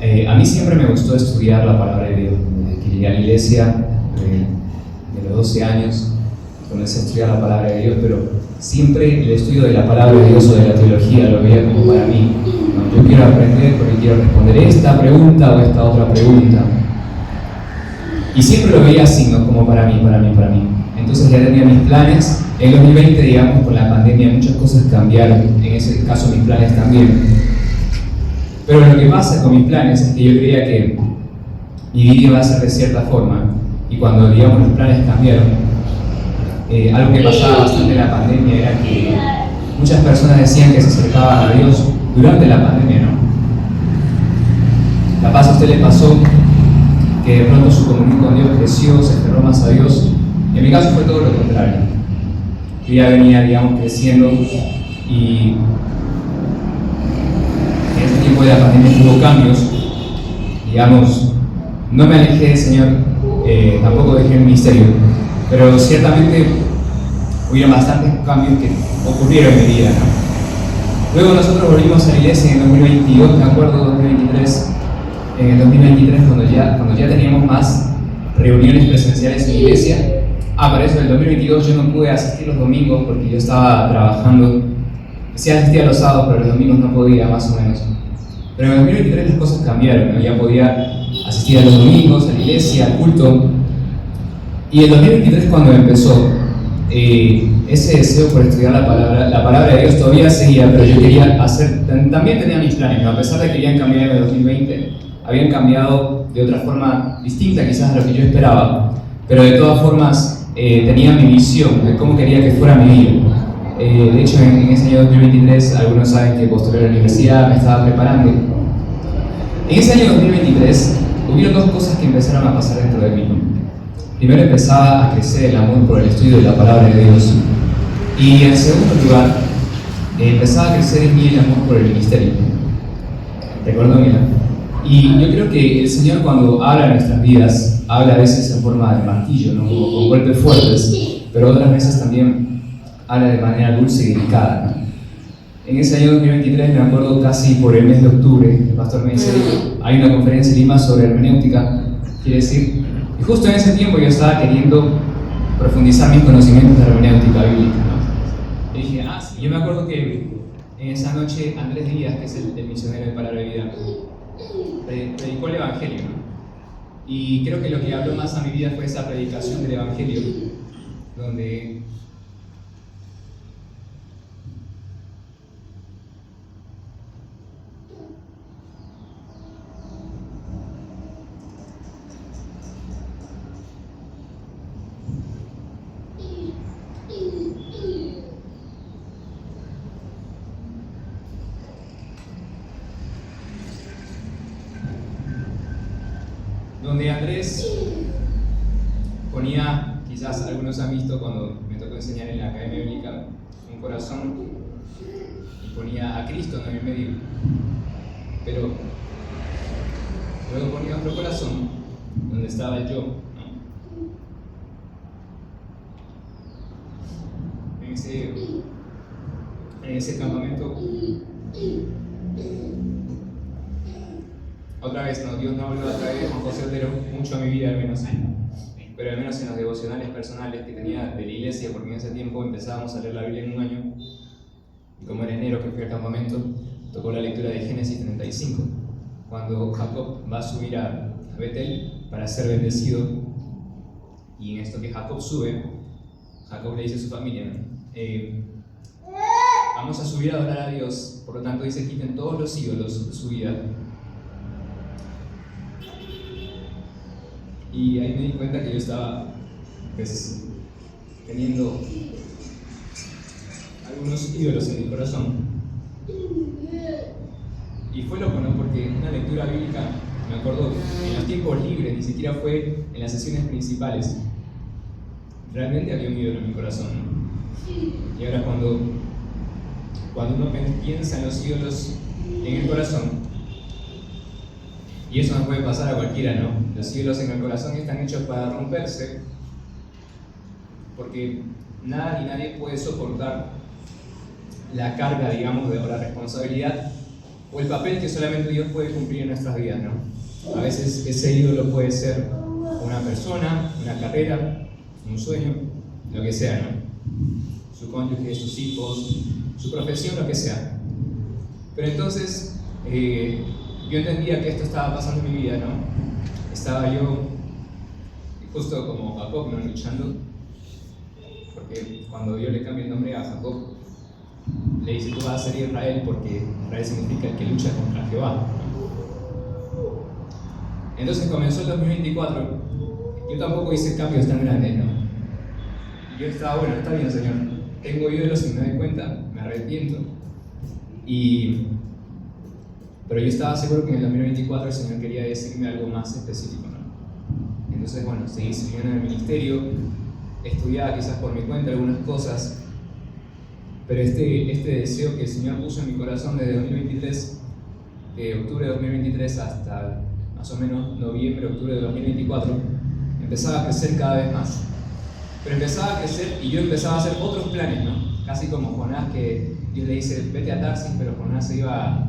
A mí siempre me gustó estudiar la palabra de Dios. Desde que llegué a la iglesia, de los 12 años, comencé a estudiar la palabra de Dios, pero siempre el estudio de la palabra de Dios o de la teología lo veía como para mí, ¿no? Yo quiero aprender porque quiero responder esta pregunta o esta otra pregunta. Y siempre lo veía así, ¿no? Como para mí. Entonces ya tenía mis planes. En 2020, digamos, con la pandemia muchas cosas cambiaron. En ese caso mis planes también. Pero lo que pasa con mis planes es que yo creía que mi vida iba a ser de cierta forma. Y cuando, digamos, los planes cambiaron, algo que pasaba bastante en la pandemia era que muchas personas decían que se acercaban a Dios durante la pandemia, ¿no? Capaz a usted le pasó que de pronto su comunión con Dios creció, se aferró más a Dios. En mi caso fue todo lo contrario. Yo ya venía, digamos, creciendo y en ese tiempo de la pandemia hubo cambios. Digamos, no me alejé del Señor, tampoco dejé el ministerio, pero ciertamente hubieron bastantes cambios que ocurrieron en mi vida, ¿no? Luego nosotros volvimos a la iglesia en el 2022, me acuerdo, 2023. En el 2023, cuando ya teníamos más reuniones presenciales en la iglesia. Para eso, en el 2022 yo no pude asistir los domingos porque yo estaba trabajando. Sí asistía los sábados, pero los domingos no podía, más o menos. Pero en el 2023 las cosas cambiaron, ¿no? Ya podía asistir a los domingos, a la iglesia, al culto. Y el 2023, cuando empezó, ese deseo por estudiar la palabra de Dios todavía seguía, pero yo quería también tenía mis planes, ¿no? A pesar de que habían cambiado en el 2020, habían cambiado de otra forma distinta quizás a lo que yo esperaba, pero de todas formas tenía mi visión de cómo quería que fuera mi vida. De hecho, en ese año 2023, algunos saben que postulé a la universidad, me estaba preparando. En ese año 2023, hubieron dos cosas que empezaron a pasar dentro de mí, ¿no? Primero, empezaba a crecer el amor por el estudio de la palabra de Dios. Y en segundo lugar, empezaba a crecer en mí el amor por el ministerio. ¿Recuerdo, Mila? Y yo creo que el Señor, cuando habla en nuestras vidas, habla a veces en forma de martillo, ¿no? Con golpes fuertes, pero otras veces también habla de manera dulce y delicada, ¿no? En ese año 2023, me acuerdo casi por el mes de octubre, el pastor me dice, hay una conferencia en Lima sobre hermenéutica, quiere decir, y justo en ese tiempo yo estaba queriendo profundizar mis conocimientos de hermenéutica bíblica, ¿no? Y dije, sí. Yo me acuerdo que en esa noche Andrés Díaz, que es el misionero de Palabra de Vida, predicó el Evangelio, ¿no? Y creo que lo que habló más a mi vida fue esa predicación del Evangelio, donde Andrés ponía, quizás algunos han visto cuando me tocó enseñar en la Academia Bíblica, un corazón y ponía a Cristo en el medio, pero luego ponía otro corazón donde estaba el yo, ¿no? En ese campamento, otra vez, no, Dios no habló a través de Juan José Otero, mucho a mi vida al menos, pero al menos en los devocionales personales que tenía de la iglesia, porque en ese tiempo empezábamos a leer la Biblia en un año, y como era enero que fui al campamento, tocó la lectura de Génesis 35, cuando Jacob va a subir a Betel para ser bendecido, y en esto que Jacob sube, Jacob le dice a su familia, vamos a subir a adorar a Dios, por lo tanto dice, quiten todos los ídolos de su vida. Y ahí me di cuenta que yo estaba, pues, teniendo algunos ídolos en mi corazón. Y fue loco, ¿no? Porque una lectura bíblica, me acuerdo, en los tiempos libres, ni siquiera fue en las sesiones principales. Realmente había un ídolo en mi corazón, ¿no? Y ahora cuando uno piensa en los ídolos en el corazón, y eso nos puede pasar a cualquiera, ¿no? Los ídolos en el corazón están hechos para romperse, porque nada ni nadie puede soportar la carga, digamos, o la responsabilidad o el papel que solamente Dios puede cumplir en nuestras vidas, ¿no? A veces ese ídolo puede ser una persona, una carrera, un sueño, lo que sea, ¿no? Su cónyuge, sus hijos, su profesión, lo que sea. Pero entonces, yo entendía que esto estaba pasando en mi vida, ¿no? Estaba yo, justo como Jacob, ¿no? Luchando, porque cuando yo le cambio el nombre a Jacob, le dice: tú vas a ser Israel, porque Israel significa el que lucha contra Jehová. Entonces comenzó el 2024, yo tampoco hice cambios tan grandes, ¿no? Y yo estaba, bueno, está bien, Señor, tengo ídolos y me doy cuenta, me arrepiento. Pero yo estaba seguro que en el 2024 el Señor quería decirme algo más específico, ¿no? Entonces, bueno, seguí sirviendo en el ministerio, estudiaba quizás por mi cuenta algunas cosas, pero este deseo que el Señor puso en mi corazón desde 2023, de octubre de 2023 hasta más o menos noviembre, octubre de 2024, empezaba a crecer cada vez más. Pero empezaba a crecer y yo empezaba a hacer otros planes, ¿no? Casi como Jonás, que Dios le dice: vete a Tarsis, pero Jonás se iba,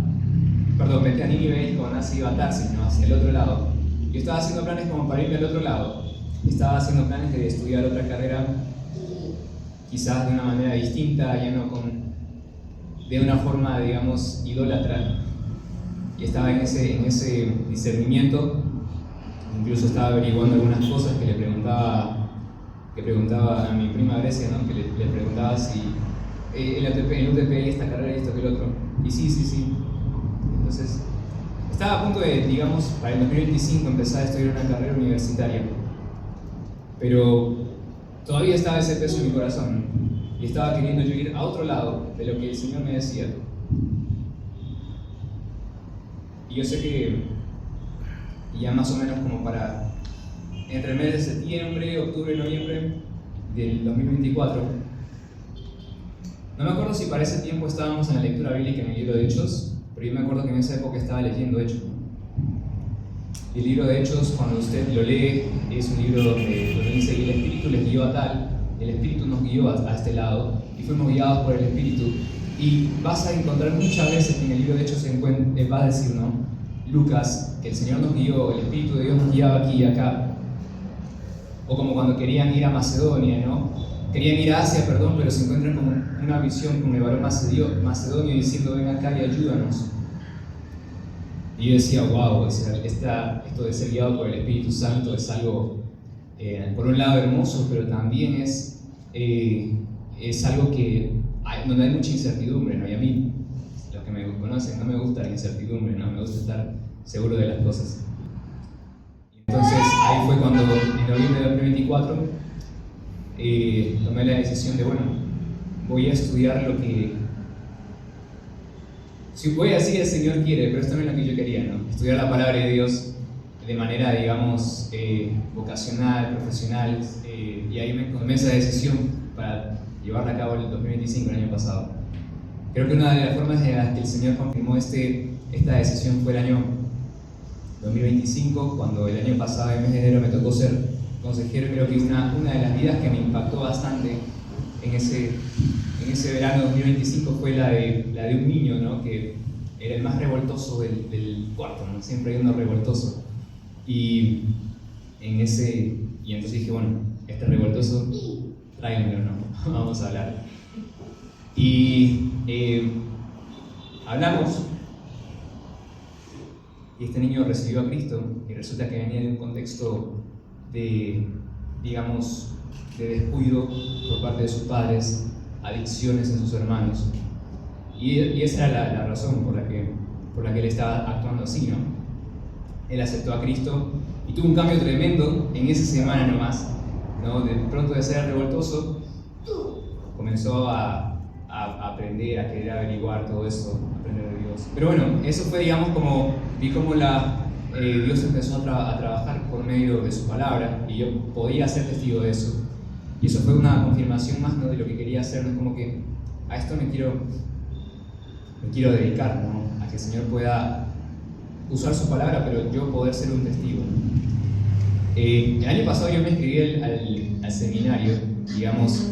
vete a Nínive, y Jonás se iba a Tarsis, ¿no? Hacia el otro lado. Yo estaba haciendo planes como para irme al otro lado. Estaba haciendo planes de estudiar otra carrera, quizás de una manera distinta, ya no de una forma, digamos, idólatra. Y estaba en ese discernimiento. Incluso estaba averiguando algunas cosas que preguntaba a mi prima Grecia, ¿no? Que le preguntaba si el UTP y esta carrera y esto que el otro. Y sí. Entonces, estaba a punto de, digamos, para el 2025 empezar a estudiar una carrera universitaria. Pero todavía estaba ese peso en mi corazón. Y estaba queriendo yo ir a otro lado de lo que el Señor me decía. Y yo sé que ya más o menos como para entre el mes de septiembre, octubre y noviembre del 2024, no me acuerdo si para ese tiempo estábamos en la lectura bíblica en el libro de Hechos, pero yo me acuerdo que en esa época estaba leyendo Hechos. Y el libro de Hechos, cuando usted lo lee, es un libro donde dice: y el Espíritu les guió a tal, el Espíritu nos guió a este lado, y fuimos guiados por el Espíritu. Y vas a encontrar muchas veces que en el libro de Hechos va a decir, ¿no? Lucas, que el Señor nos guió, el Espíritu de Dios nos guiaba aquí y acá. O como cuando querían ir a Macedonia, ¿no? Querían ir a Asia, perdón, pero se encuentran con una visión con el varón macedonio diciendo: ven acá y ayúdanos. Y yo decía: wow, esto de ser guiado por el Espíritu Santo es algo, por un lado, hermoso, pero también es algo donde hay mucha incertidumbre, ¿no? Y a mí, los que me conocen, no me gusta la incertidumbre, ¿no? Me gusta estar seguro de las cosas. Entonces, ahí fue cuando, en noviembre de 2024, tomé la decisión de, bueno, voy a estudiar lo que... Si voy a decir el Señor quiere, pero esto no es lo que yo quería, ¿no? Estudiar la palabra de Dios de manera, digamos, vocacional, profesional, y ahí me tomé esa decisión para llevarla a cabo en el 2025, el año pasado. Creo que una de las formas en las que el Señor confirmó esta decisión fue el año 2025, cuando el año pasado, en el mes de enero, me tocó ser consejero. Creo que una de las vidas que me impactó bastante en ese verano 2025 fue la de un niño, ¿no? Que era el más revoltoso del cuarto, ¿no? Siempre hay uno revoltoso. Y entonces dije, bueno, este revoltoso, tráiganmelo, ¿no? Vamos a hablar. Y hablamos, y este niño recibió a Cristo, y resulta que venía de un contexto de descuido por parte de sus padres, adicciones en sus hermanos, y esa era la razón por la que él estaba actuando así, ¿no? Él aceptó a Cristo y tuvo un cambio tremendo en esa semana nomás, ¿no? De pronto, de ser revoltoso, comenzó a aprender, a querer averiguar todo eso, aprender de Dios. Pero bueno, eso fue, digamos, vi cómo Dios empezó a trabajar por medio de su palabra, y yo podía ser testigo de eso. Y eso fue una confirmación más, ¿no? De lo que quería hacer, ¿no? Como que a esto me quiero dedicar, ¿no? A que el Señor pueda usar su palabra, pero yo poder ser un testigo. El año pasado yo me inscribí al seminario, digamos,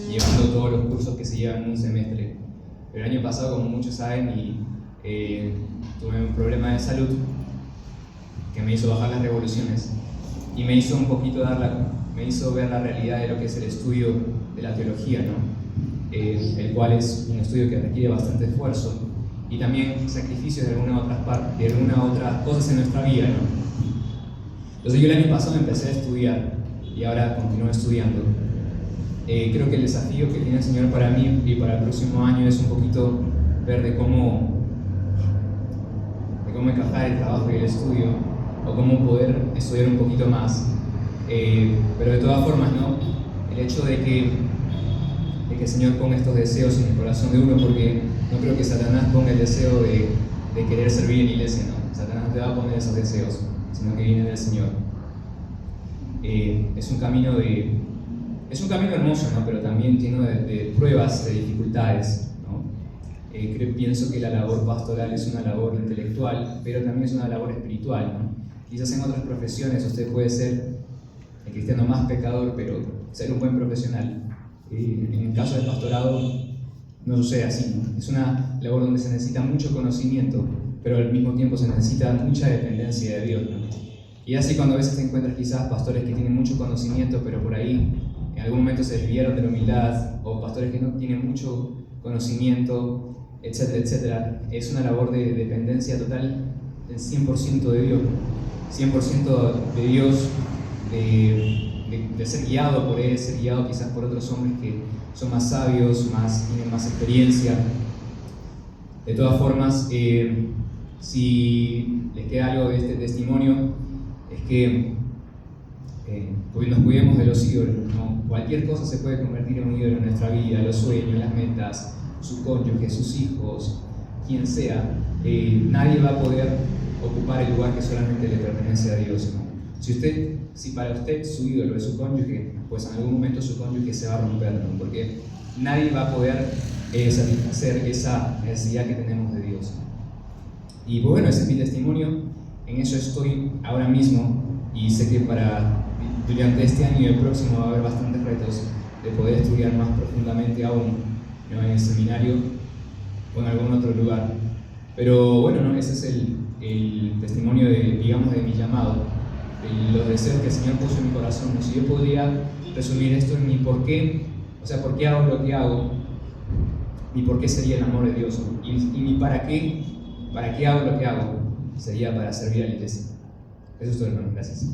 llevando todos los cursos que se llevan en un semestre. Pero el año pasado, como muchos saben, y tuve un problema de salud que me hizo bajar las revoluciones y me hizo un poquito me hizo ver la realidad de lo que es el estudio de la teología, ¿no? El cual es un estudio que requiere bastante esfuerzo y también sacrificios de algunas otras cosas en nuestra vida, ¿no? Entonces yo el año pasado empecé a estudiar y ahora continúo estudiando. Creo que el desafío que tiene el Señor para mí y para el próximo año es un poquito ver de cómo encajar el trabajo y el estudio, o cómo poder estudiar un poquito más. Pero de todas formas, ¿no? El hecho de que el Señor ponga estos deseos en el corazón de uno, porque no creo que Satanás ponga el deseo de querer servir en la iglesia, ¿no? Satanás no te va a poner esos deseos, sino que viene del Señor. Es un camino hermoso, ¿no? Pero también lleno de pruebas, de dificultades, ¿no? Pienso que la labor pastoral es una labor intelectual, pero también es una labor espiritual, ¿no? Quizás en otras profesiones usted puede ser el cristiano más pecador, pero ser un buen profesional. En el caso del pastorado no sucede así, ¿no? Es una labor donde se necesita mucho conocimiento, pero al mismo tiempo se necesita mucha dependencia de Dios, ¿no? Y así cuando a veces te encuentras quizás pastores que tienen mucho conocimiento, pero por ahí en algún momento se desviaron de la humildad, o pastores que no tienen mucho conocimiento, etcétera, etcétera. Es una labor de dependencia total del 100% de Dios, 100% de Dios, de ser guiado por Él, ser guiado quizás por otros hombres que son más sabios, tienen más experiencia. De todas formas, si les queda algo de este testimonio, es que nos cuidemos de los ídolos, ¿no? Cualquier cosa se puede convertir en un ídolo en nuestra vida, los sueños, las metas, su cónyuge, sus hijos, quien sea. Nadie va a poder ocupar el lugar que solamente le pertenece a Dios, ¿no? Si para usted su ídolo es su cónyuge, pues en algún momento su cónyuge se va a romper, ¿no? Porque nadie va a poder satisfacer esa necesidad que tenemos de Dios. Y pues bueno, ese es mi testimonio, en eso estoy ahora mismo, y sé que durante este año y el próximo va a haber bastantes retos de poder estudiar más profundamente aún, ¿no? En el seminario o en algún otro lugar. Pero bueno, ¿no? Ese es el testimonio de mi llamado, de los deseos que el Señor puso en mi corazón. ¿No? Si yo podría resumir esto en mi por qué, o sea, por qué hago lo que hago, mi por qué sería el amor de Dios, y mi para qué hago lo que hago, sería para servir a la iglesia. Eso es todo, hermano. Gracias.